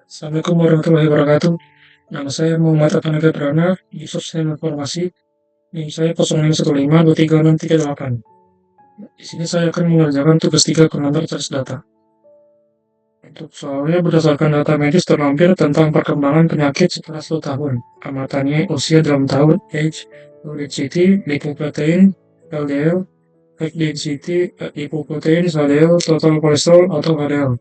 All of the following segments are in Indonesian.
Assalamualaikum warahmatullahi wabarakatuh. Nama saya Muhammad Atanaga Brana, di Sistem Informasi. NIM saya 0515236638. Di sini saya akan mengerjakan tugas 3 pengantar tes data. Untuk soalnya berdasarkan data medis terlampir tentang perkembangan penyakit setelah 1 tahun. Amatannya usia dalam tahun, age, low density, lipoprotein, LDL, high density, lipoprotein, HDL, total kolesterol atau HDL.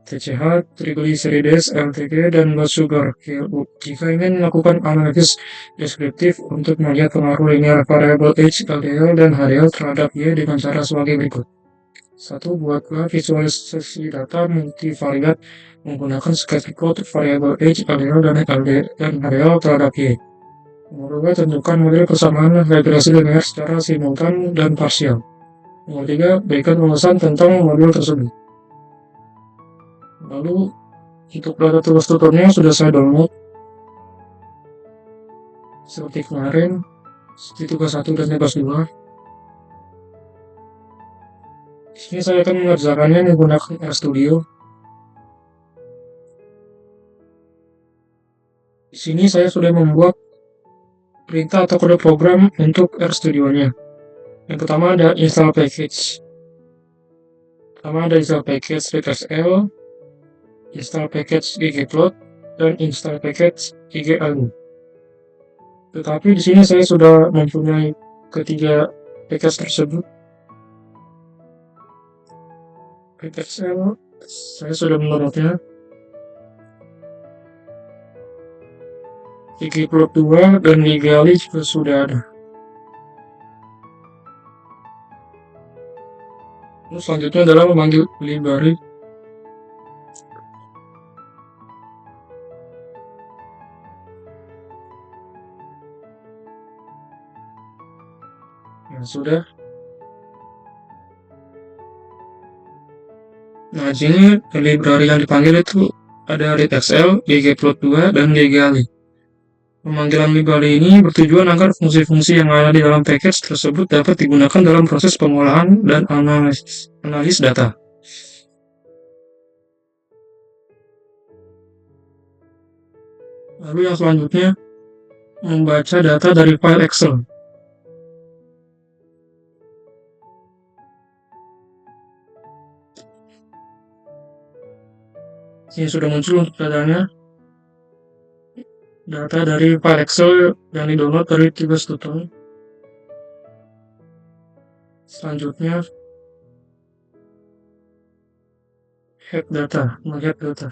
TCH, triglycerides, LTG, dan blood sugar, KLU. Jika ingin melakukan analisis deskriptif untuk melihat pengaruh linear variabel H, LDL, dan HDL terhadap Y dengan cara sebagai berikut. 1. Buatlah visualisasi data multivariat menggunakan scatter plot variabel H, LDL, dan HDL terhadap Y. Nomor 2. Tentukan model persamaan regresi linear secara simultan dan parsial. Nomor 3. Berikan ulasan tentang model tersebut. Lalu untuk data tugas tutornya sudah saya download seperti kemarin di tugas 1 dan tugas 2. Di sini saya akan mengerjakannya menggunakan RStudio. Di sini saya sudah membuat perintah atau kode program untuk RStudio-nya. Yang pertama ada install package. Readsl, install package ggplot, dan install package ggalu. Tetapi di sini saya sudah mempunyai ketiga package tersebut. Readsl, saya sudah mendownloadnya. ggplot 2 dan ggali juga sudah ada. Lalu selanjutnya adalah memanggil library. Nah, sudah. Nah, di sini library yang dipanggil itu ada readsl, ggplot2, dan ggali. Pemanggilan library ini bertujuan agar fungsi-fungsi yang ada di dalam package tersebut dapat digunakan dalam proses pengolahan dan analis data. Lalu yang selanjutnya, membaca data dari file Excel. Ini sudah muncul untuk datanya. Data dari file Excel yang di-download dari tugas tutor. Selanjutnya, melihat data.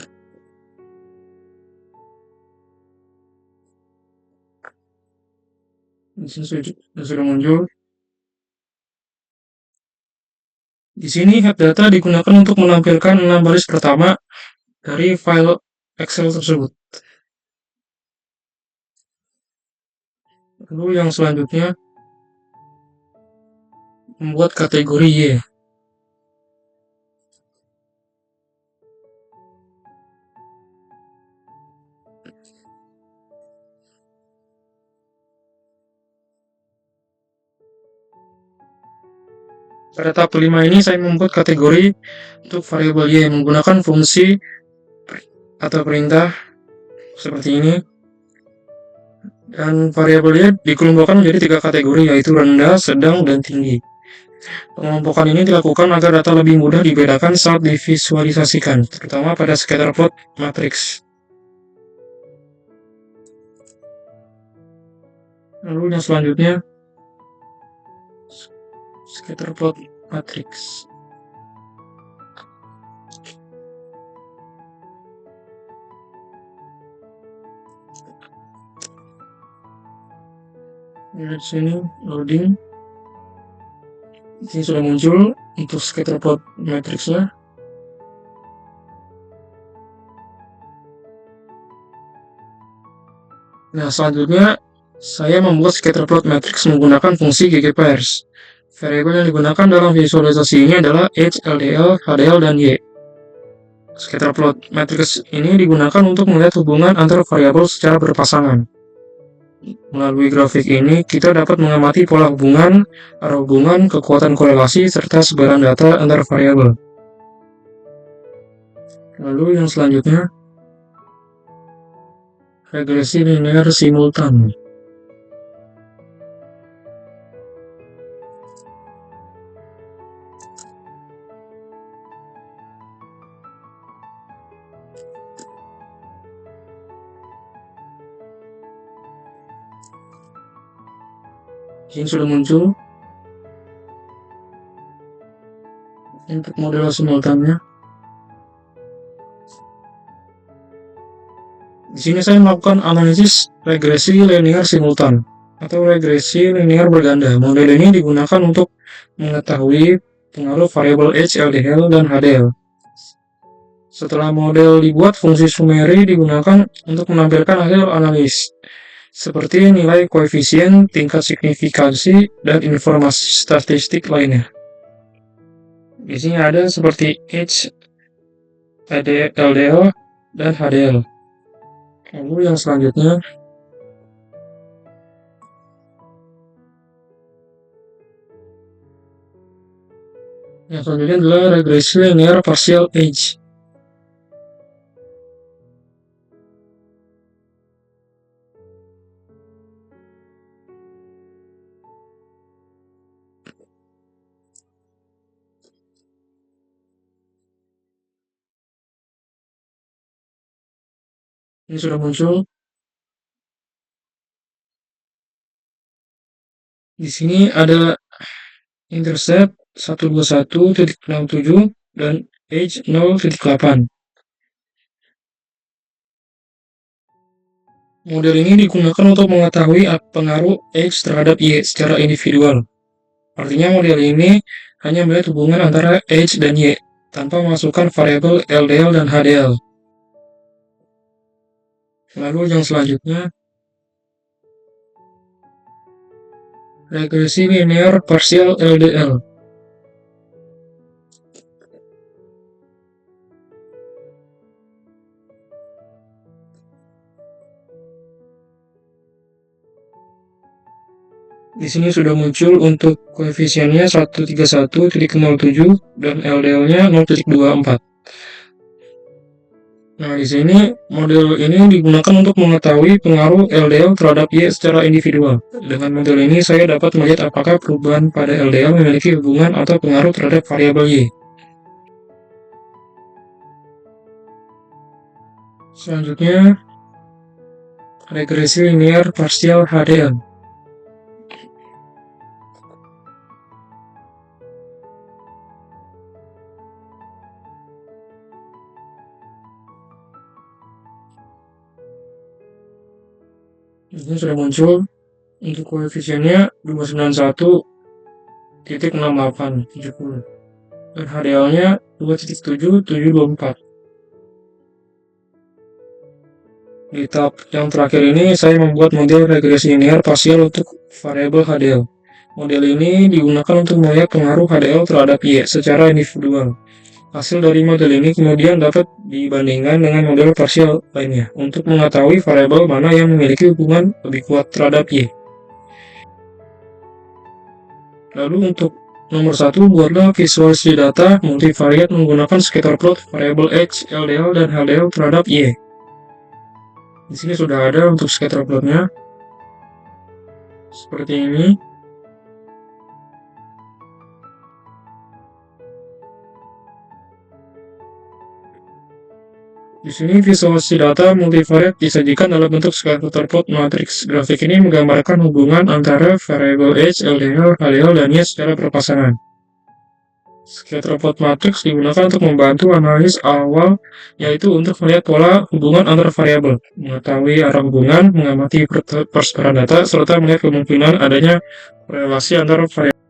Di sini sudah muncul. Di sini head data digunakan untuk menampilkan 6 baris pertama dari file Excel tersebut. Lalu yang selanjutnya, membuat kategori Y. Pada tahap kelima ini saya membuat kategori untuk variabel Y menggunakan fungsi atau perintah seperti ini. Dan variabel Y dikelompokkan menjadi 3 kategori, yaitu rendah, sedang, dan tinggi. Pengelompokan ini dilakukan agar data lebih mudah dibedakan saat divisualisasikan, terutama pada scatter plot matrix. Lalu yang selanjutnya, scatter plot matrix. Di sini loading. Ini sudah muncul untuk scatter plot matrixnya. Nah, selanjutnya saya membuat scatter plot matrix menggunakan fungsi ggpairs. Variabel yang digunakan dalam visualisasi ini adalah H, LDL, HDL, dan Y. Scatter plot matrix ini digunakan untuk melihat hubungan antar variabel secara berpasangan. Melalui grafik ini, kita dapat mengamati pola hubungan, arah hubungan, kekuatan korelasi, serta sebaran data antar variabel. Lalu yang selanjutnya, regresi linear simultan. Ini sudah muncul untuk model simultannya. Di sini saya melakukan analisis regresi linear simultan atau regresi linear berganda. Model ini digunakan untuk mengetahui pengaruh variabel H, LDL, dan HDL. Setelah model dibuat, fungsi summary digunakan untuk menampilkan hasil analis, seperti nilai koefisien, tingkat signifikansi, dan informasi statistik lainnya. Di sini ada seperti H, LDL, dan HDL. Lalu yang selanjutnya, adalah regresi linear partial age. Ini sudah muncul. Di sini ada intercept 121.67 dan age 0.8. Model ini digunakan untuk mengetahui pengaruh X terhadap Y secara individual. Artinya model ini hanya melihat hubungan antara X dan Y, tanpa memasukkan variabel LDL dan HDL. Lalu yang selanjutnya, regresi linear partial LDL. Di sini sudah muncul untuk koefisiennya 131.07 dan LDL-nya 0.24. Nah, di sini model ini digunakan untuk mengetahui pengaruh LDL terhadap Y secara individual. Dengan model ini saya dapat melihat apakah perubahan pada LDL memiliki hubungan atau pengaruh terhadap variabel Y. Selanjutnya, regresi linear partial HDL. Ini sudah muncul untuk koefisiennya 291.6870 dan HDL-nya 2.7724. Di tahap yang terakhir ini saya membuat model regresi linear partial untuk variabel HDL. Model ini digunakan untuk melihat pengaruh HDL terhadap Y secara individual. Hasil dari model ini kemudian dapat dibandingkan dengan model partial lainnya untuk mengetahui variabel mana yang memiliki hubungan lebih kuat terhadap Y. Lalu untuk nomor 1, buatlah visualisasi data multivariat menggunakan scatter plot variabel X, LDL, dan HDL terhadap Y. Di sini sudah ada untuk scatter plotnya seperti ini. Di sini visualisasi data multivariat disajikan dalam bentuk scatter plot matriks. Grafik ini menggambarkan hubungan antara variabel H, LDL, HDL, dan Y secara berpasangan. Scatter plot matriks digunakan untuk membantu analisis awal, yaitu untuk melihat pola hubungan antar variabel, mengetahui arah hubungan, mengamati persebaran data, serta melihat kemungkinan adanya relasi antar variabel.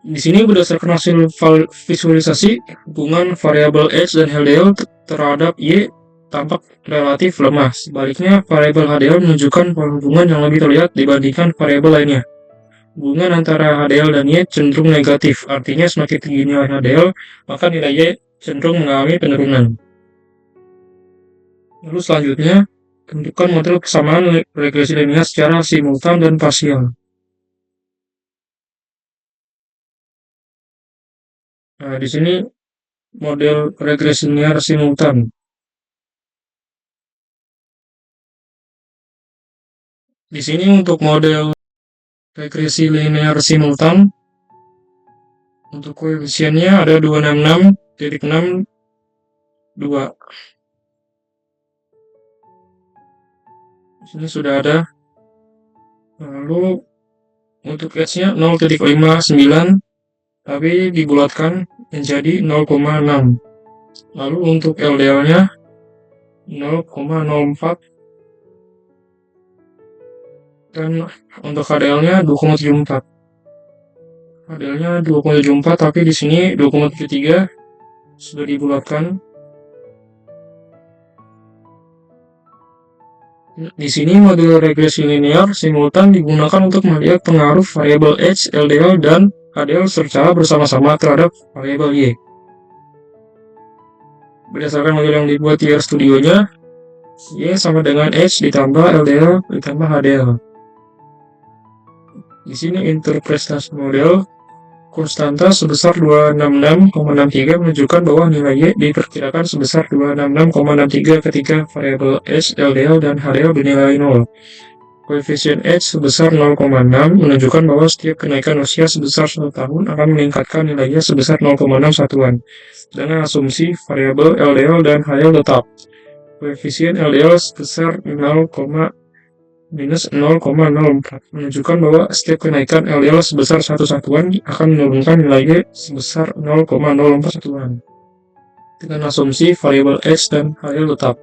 Di sini berdasarkan hasil visualisasi, hubungan variabel X dan LDL terhadap Y tampak relatif lemah. Sebaliknya, variabel HDL menunjukkan hubungan yang lebih terlihat dibandingkan variabel lainnya. Hubungan antara HDL dan Y cenderung negatif, artinya semakin tinggi nilai HDL, maka nilai Y cenderung mengalami penurunan. Lalu selanjutnya, tentukan model persamaan regresi linear secara simultan dan parsial. Nah, di sini model regresi linear simultan. Di sini untuk model regresi linear simultan, untuk koefisiennya ada 266,62. Di sini sudah ada. Lalu untuk H-nya 0,59, tapi dibulatkan menjadi 0,6. Lalu untuk LDL-nya 0,04, dan untuk HDL-nya 2,74. HDL-nya 2,74, tapi di sini 2,73 sudah dibulatkan. Di sini modul regresi linear simultan digunakan untuk melihat pengaruh variabel H, LDL, dan HDL secara bersama-sama terhadap variabel Y. Berdasarkan model yang dibuat di RStudionya, Y sama dengan H ditambah LDL ditambah HDL. Di sini interpretasi model konstanta sebesar 266,63 menunjukkan bahwa nilai Y diperkirakan sebesar 266,63 ketika variabel H, LDL, dan HDL bernilai 0. Koefisien H sebesar 0,6 menunjukkan bahwa setiap kenaikan usia sebesar 1 tahun akan meningkatkan nilainya sebesar 0,6 satuan, dengan asumsi variabel LDL dan HDL tetap. Koefisien LDL sebesar minus 0,04 menunjukkan bahwa setiap kenaikan LDL sebesar 1 satuan akan menurunkan nilai Y sebesar 0,04 satuan, dengan asumsi variabel H dan HDL tetap.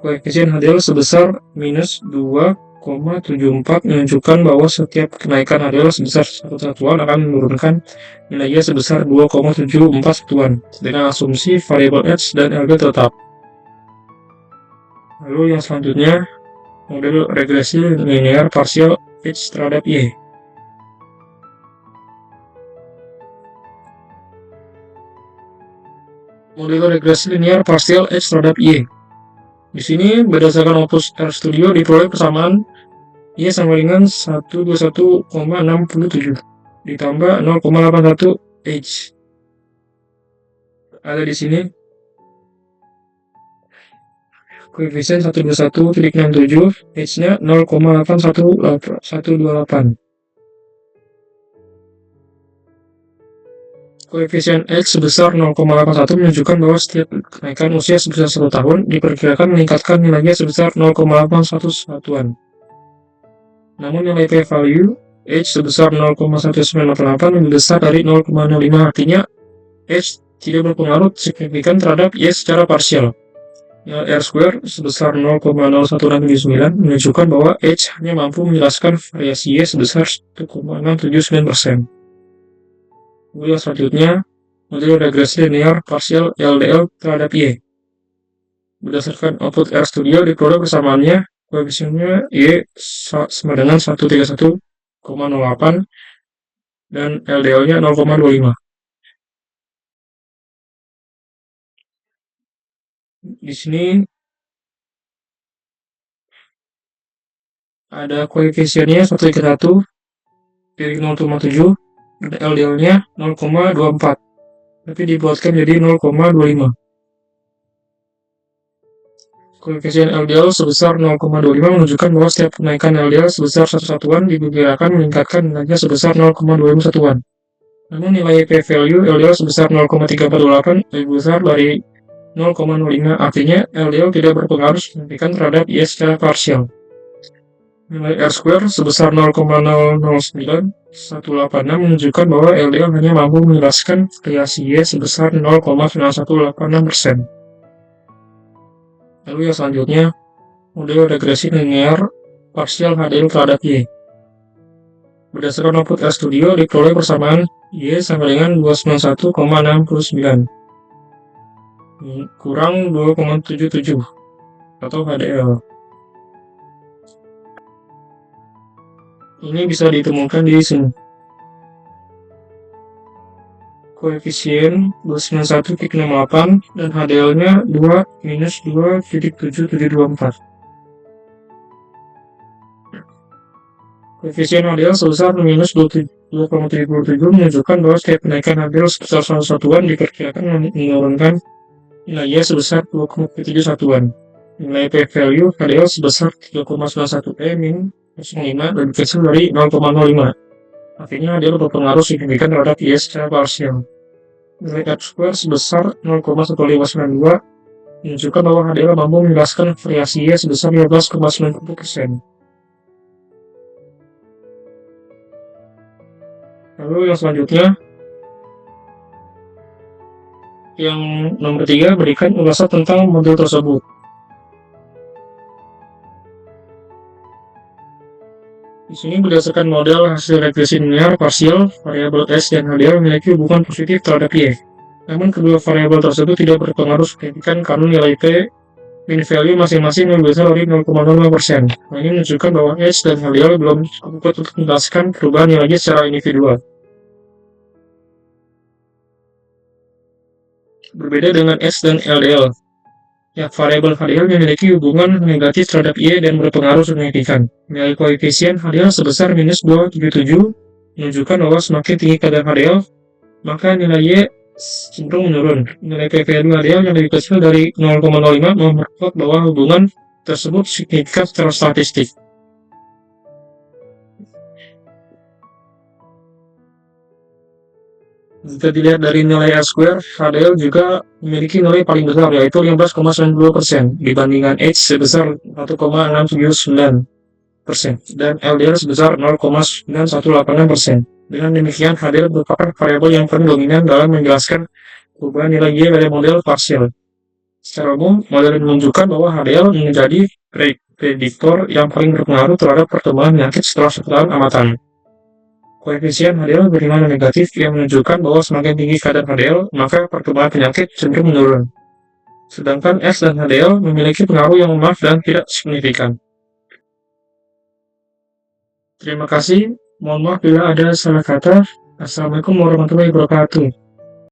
Koefisien HDL sebesar minus 2,74 menunjukkan bahwa setiap kenaikan HDL sebesar 1 satuan akan menurunkan nilai Y sebesar 2,74 satuan, dengan asumsi variabel H dan LDL tetap. Lalu yang selanjutnya, model regresi linear parsial H terhadap Y. Model regresi linear parsial H terhadap Y. Di sini berdasarkan opus RStudio diperoleh persamaan Y sama dengan 121,67 ditambah 0,81 H. Ada di sini koefisien 121,67, H-nya 0,818. Koefisien H sebesar 0,81 menunjukkan bahwa setiap kenaikan usia sebesar 1 tahun diperkirakan meningkatkan nilainya sebesar 0,81 satuan. Namun nilai p-value H sebesar 0,1988 lebih besar dari 0,05, artinya H tidak berpengaruh signifikan terhadap Y secara parsial. Nilai R² sebesar 0,0179 menunjukkan bahwa H hanya mampu menjelaskan variasi Y sebesar 1,679%. Kemudian selanjutnya, model regresi linear parsial LDL terhadap Y. Berdasarkan output RStudio diperoleh persamaannya, koefisiennya Y sama dengan 131,08 dan LDL-nya 0,25. Di sini ada koefisiennya 1,1 dari 0,7 dan LDL-nya 0,24, tapi dibuatkan jadi 0,25. Koefisien LDL sebesar 0,25 menunjukkan bahwa setiap kenaikan LDL sebesar 1 satuan diperkirakan meningkatkan nilainya sebesar 0,25 satuan. Namun nilai p-value LDL sebesar 0,348 lebih besar dari 0,05, artinya LDL tidak berpengaruh signifikan terhadap Y secara parsial. Nilai R² sebesar 0,009186 menunjukkan bahwa LDL hanya mampu menjelaskan variasi Y sebesar 0,9186%. Lalu yang selanjutnya, model regresi linear parsial HDL terhadap Y. Berdasarkan output RStudio diperoleh persamaan Y sama dengan 291,69 kurang 2,77 atau HDL. Ini bisa ditemukan di sini. Koefisien 291,68 dan HDL-nya 2 minus 2,7724. Koefisien HDL sebesar minus 2,77 menunjukkan bahwa setiap kenaikan HDL sebesar 1 satuan diperkirakan menurunkan nilai Y sebesar 2,7 satuan. Nilai p-value HDL sebesar 3,91 min 0,5 lebih kecil dari 0,05. Artinya HDL berpengaruh signifikan terhadap IS secara parsial. Nilai R-square sebesar 0,1592 menunjukkan bahwa HDL mampu menjelaskan variasi Y sebesar 15,90%. Lalu yang selanjutnya, yang nomor 3 berikan ulasan tentang model tersebut. Di sini berdasarkan model hasil regresi linear parsial, variabel S dan HDL memiliki hubungan positif terhadap Y. Namun kedua variabel tersebut tidak berpengaruh signifikan karena nilai P mean value masing-masing lebih besar dari 0,05%. Hal ini menunjukkan bahwa S dan HDL belum cukup untuk menjelaskan perubahan nilainya secara individual. Berbeda dengan S dan LDL, yang variabel HDL memiliki hubungan negatif terhadap Y dan berpengaruh signifikan. Nilai koefisien HDL sebesar minus 277 menunjukkan bahwa semakin tinggi kadar HDL, maka nilai Y cenderung menurun. Nilai p-value HDL yang lebih kecil dari 0,05 memperkuat bahwa hubungan tersebut signifikan secara statistik. Jika dilihat dari nilai R-square, HDL juga memiliki nilai paling besar, yaitu 15,92% dibandingkan H sebesar 1,679% dan LDL sebesar 0,918%. Dengan demikian, HDL merupakan variabel yang paling dominan dalam menjelaskan perubahan nilai Y pada model parsial. Secara umum, model ini menunjukkan bahwa HDL menjadi prediktor yang paling berpengaruh terhadap perkembangan penyakit setelah setelan amatan. Koefisien HDL bernilai negatif yang menunjukkan bahwa semakin tinggi kadar HDL, maka perkembangan penyakit cenderung menurun. Sedangkan S dan HDL memiliki pengaruh yang lemah dan tidak signifikan. Terima kasih. Mohon maaf bila ada salah kata. Assalamualaikum warahmatullahi wabarakatuh.